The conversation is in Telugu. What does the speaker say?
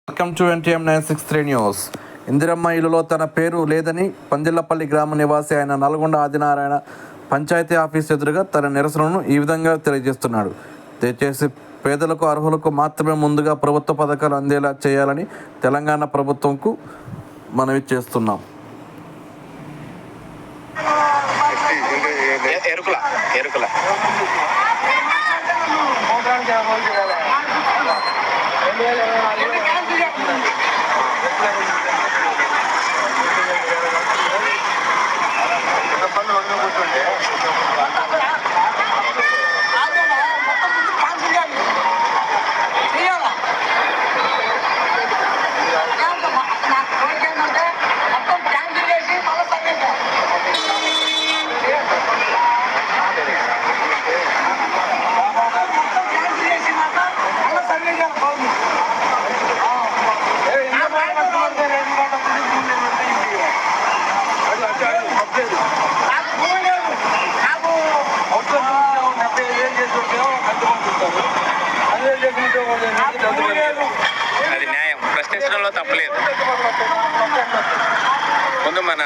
Welcome to NTM 963 news. Indiramma ఇల్లులో తన పేరు లేదని పందిళ్లపల్లి గ్రామ నివాసి అయిన నల్గొండ ఆదినారాయణ పంచాయతీ ఆఫీస్ ఎదురుగా తన నిరసనను ఈ విధంగా తెలియజేస్తున్నాడు. దయచేసి పేదలకు అర్హులకు మాత్రమే ముందుగా ప్రభుత్వ పథకాలు అందేలా చేయాలని తెలంగాణ ప్రభుత్వంకు మనవి చేస్తున్నాం. అది న్యాయం, ప్రశ్నించడంలో తప్పలేదు. ముందు మన